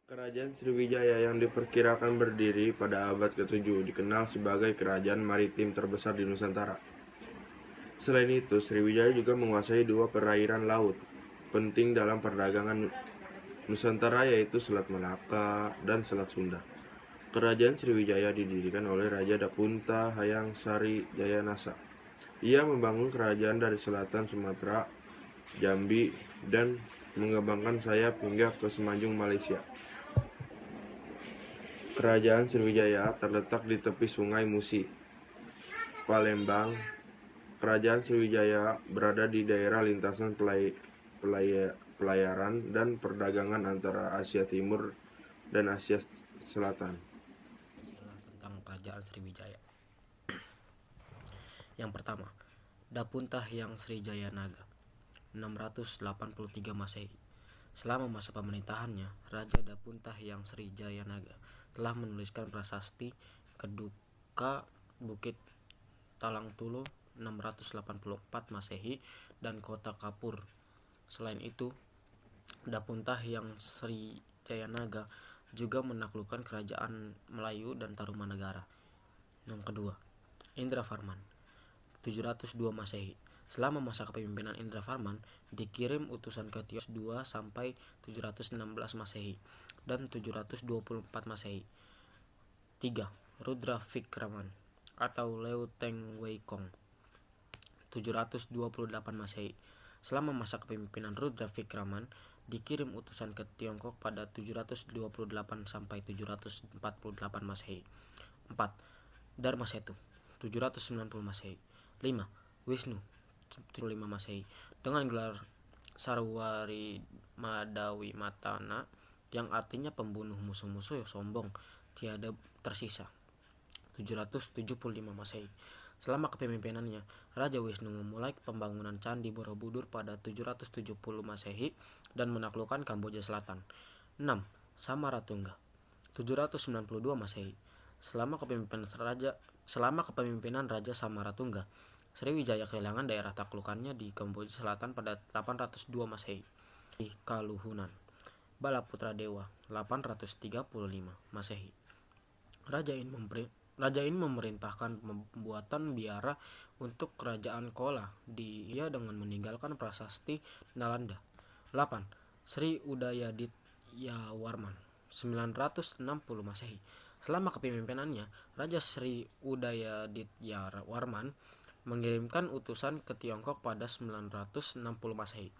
Kerajaan Sriwijaya yang diperkirakan berdiri pada abad ke-7 dikenal sebagai kerajaan maritim terbesar di Nusantara. Selain itu, Sriwijaya juga menguasai dua perairan laut penting dalam perdagangan Nusantara, yaitu Selat Malaka dan Selat Sunda. Kerajaan Sriwijaya didirikan oleh Raja Dapunta Hayang Sari Jayanasa. Ia membangun kerajaan dari selatan Sumatera, Jambi, dan mengembangkan sayap hingga ke semenanjung Malaysia. Kerajaan Sriwijaya terletak di tepi Sungai Musi, Palembang. Kerajaan Sriwijaya berada di daerah lintasan pelayaran dan perdagangan antara Asia Timur dan Asia Selatan. Silsilah tentang kerajaan Sriwijaya. Yang pertama, Dapunta Hyang Srijaya Naga 683 Masehi. Selama masa pemerintahannya, Raja Dapunta Hyang Srijaya Naga telah menuliskan prasasti Keduka Bukit Talangtulo 684 Masehi dan Kota Kapur. Selain itu, Dapunta Hyang Srijaya Naga juga menaklukkan kerajaan Melayu dan Tarumanegara. Yang kedua, Indra Farman 702 Masehi. Selama masa kepemimpinan Indra Farman, dikirim utusan ke Tiongkok 2 sampai 716 Masehi dan 724 Masehi. 3. Rudra Vikraman atau Leu Teng Wei Kong 728 Masehi. Selama masa kepemimpinan Rudra Vikraman, dikirim utusan ke Tiongkok pada 728 sampai 748 Masehi. 4. Dharma Setu 790 Masehi. 5. Wisnu 75 Masehi dengan gelar Sarwari Madawi Matana yang artinya pembunuh musuh-musuh yang sombong tiada tersisa 775 Masehi. Selama kepemimpinannya, Raja Wisnu memulai pembangunan Candi Borobudur pada 770 Masehi dan menaklukkan Kamboja Selatan. 6. Samaratungga 792 Masehi. Selama kepemimpinan Raja Samaratungga, Sriwijaya kehilangan daerah taklukannya di Kamboja Selatan pada 802 Masehi. Kaluhunan Balaputra Dewa 835 Masehi. Raja ini memerintahkan pembuatan biara untuk kerajaan Kola di ia dengan meninggalkan prasasti Nalanda. 8. Sri Udayaditya Warman 960 Masehi. Selama kepemimpinannya, Raja Sri Udayaditya Warman mengirimkan utusan ke Tiongkok pada 960 Masehi.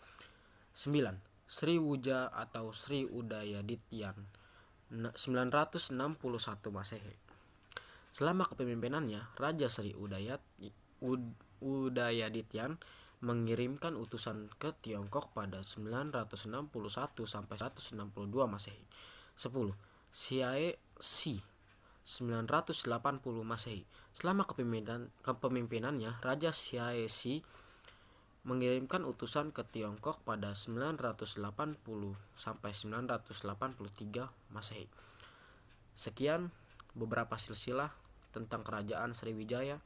9. Sri Wuja atau Sri Udayadityan 961 Masehi. Selama kepemimpinannya, Raja Sri Udayadityan mengirimkan utusan ke Tiongkok pada 961 sampai 162 Masehi. 10. Xiae Shi 980 Masehi. Selama kepemimpinannya, Raja Xiae Shi mengirimkan utusan ke Tiongkok pada 980 sampai 983 Masehi. Sekian beberapa silsilah tentang kerajaan Sriwijaya.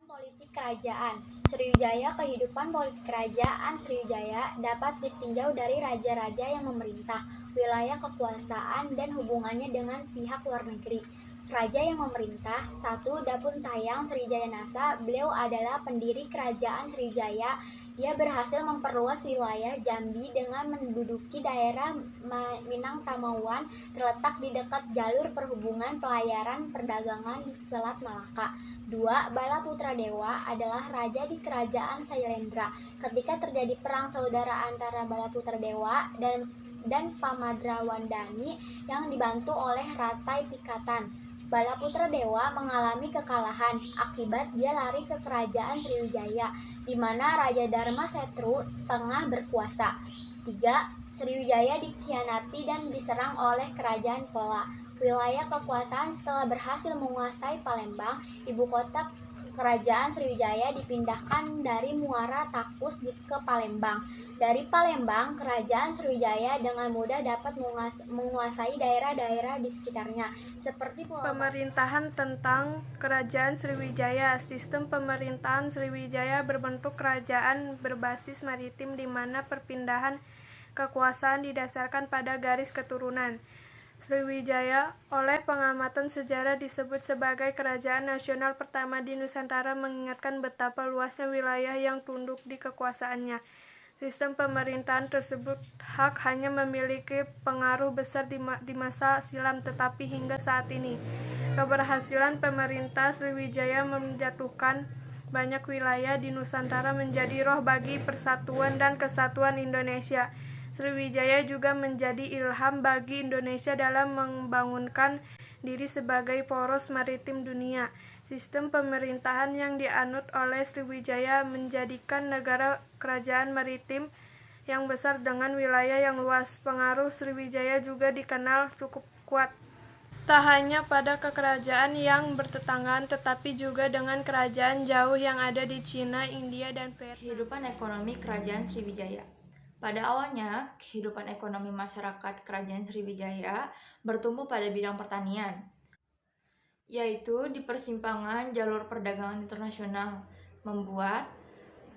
Politik kerajaan Sriwijaya. Kehidupan politik kerajaan Sriwijaya dapat ditinjau dari raja-raja yang memerintah, wilayah kekuasaan, dan hubungannya dengan pihak luar negeri. Raja yang memerintah 1. Dapunta Hyang Srijayanasa. Beliau adalah pendiri kerajaan Sriwijaya. Dia berhasil memperluas wilayah Jambi dengan menduduki daerah Minangkabau, terletak di dekat jalur perhubungan pelayaran perdagangan di Selat Malaka. 2. Balaputra Dewa adalah raja di kerajaan Sailendra. Ketika terjadi perang saudara antara Balaputra Dewa dan Pamadrawandani yang dibantu oleh Ratai Pikatan, Balaputra Dewa mengalami kekalahan. Akibat dia lari ke kerajaan Sriwijaya, di mana Raja Dharma Setru tengah berkuasa. 3. Sriwijaya dikhianati dan diserang oleh kerajaan Kola. Wilayah kekuasaan setelah berhasil menguasai Palembang, ibu kota kerajaan Sriwijaya dipindahkan dari Muara Takus ke Palembang. Dari Palembang, kerajaan Sriwijaya dengan mudah dapat menguasai daerah-daerah di sekitarnya, seperti Pemerintahan tentang Kerajaan Sriwijaya. Sistem pemerintahan Sriwijaya berbentuk kerajaan berbasis maritim di mana perpindahan kekuasaan didasarkan pada garis keturunan. Sriwijaya oleh pengamatan sejarah disebut sebagai kerajaan nasional pertama di Nusantara, mengingatkan betapa luasnya wilayah yang tunduk di kekuasaannya. Sistem pemerintahan tersebut hanya memiliki pengaruh besar di masa silam, tetapi hingga saat ini keberhasilan pemerintah Sriwijaya menjatuhkan banyak wilayah di Nusantara menjadi roh bagi persatuan dan kesatuan Indonesia. Sriwijaya juga menjadi ilham bagi Indonesia dalam membangunkan diri sebagai poros maritim dunia. Sistem pemerintahan yang dianut oleh Sriwijaya menjadikan negara kerajaan maritim yang besar dengan wilayah yang luas. Pengaruh Sriwijaya juga dikenal cukup kuat, tak hanya pada kerajaan yang bertetanggaan, tetapi juga dengan kerajaan jauh yang ada di Cina, India, dan Vietnam. Kehidupan ekonomi Kerajaan Sriwijaya. Pada awalnya, kehidupan ekonomi masyarakat Kerajaan Sriwijaya bertumbuh pada bidang pertanian, yaitu di persimpangan jalur perdagangan internasional, membuat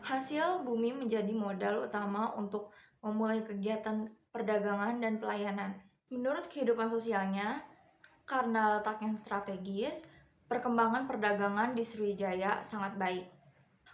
hasil bumi menjadi modal utama untuk memulai kegiatan perdagangan dan pelayanan. Menurut kehidupan sosialnya, karena letaknya strategis, perkembangan perdagangan di Sriwijaya sangat baik.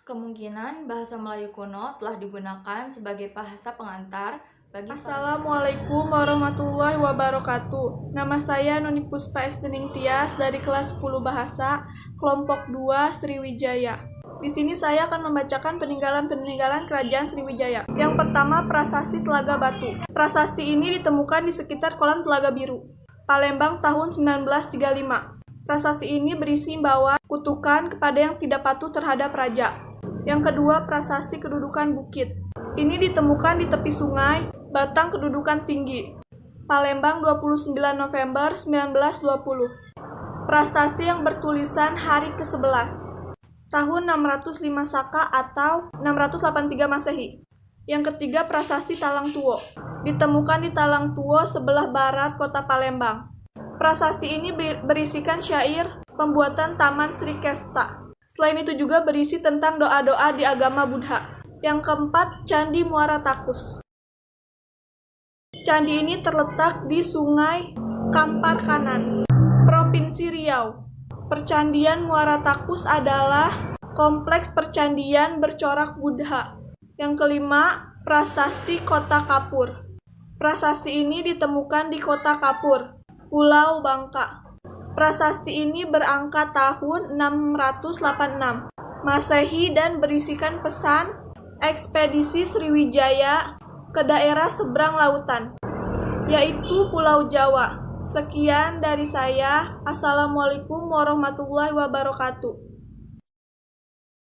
Kemungkinan bahasa Melayu kuno telah digunakan sebagai bahasa pengantar bagi Assalamualaikum warahmatullahi wabarakatuh. Nama saya Nuni Puspa Estening Tias dari kelas 10 Bahasa, kelompok 2 Sriwijaya. Di sini saya akan membacakan peninggalan-peninggalan Kerajaan Sriwijaya. Yang pertama, Prasasti Telaga Batu. Prasasti ini ditemukan di sekitar kolam Telaga Biru, Palembang tahun 1935. Prasasti ini berisi imbauan kutukan kepada yang tidak patuh terhadap raja. Yang kedua, Prasasti Kedudukan Bukit. Ini ditemukan di tepi sungai Batang Kedudukan Tinggi, Palembang 29 November 1920. Prasasti yang bertulisan hari ke-11, tahun 605 Saka atau 683 Masehi. Yang ketiga, Prasasti Talang Tuo. Ditemukan di Talang Tuo sebelah barat kota Palembang. Prasasti ini berisikan syair pembuatan Taman Sri Kesta. Selain itu juga berisi tentang doa-doa di agama Buddha. Yang keempat, Candi Muara Takus. Candi ini terletak di Sungai Kampar Kanan, Provinsi Riau. Percandian Muara Takus adalah kompleks percandian bercorak Buddha. Yang kelima, Prasasti Kota Kapur. Prasasti ini ditemukan di Kota Kapur, Pulau Bangka. Prasasti ini berangka tahun 686 Masehi dan berisikan pesan ekspedisi Sriwijaya ke daerah seberang lautan, yaitu Pulau Jawa. Sekian dari saya. Assalamualaikum warahmatullahi wabarakatuh.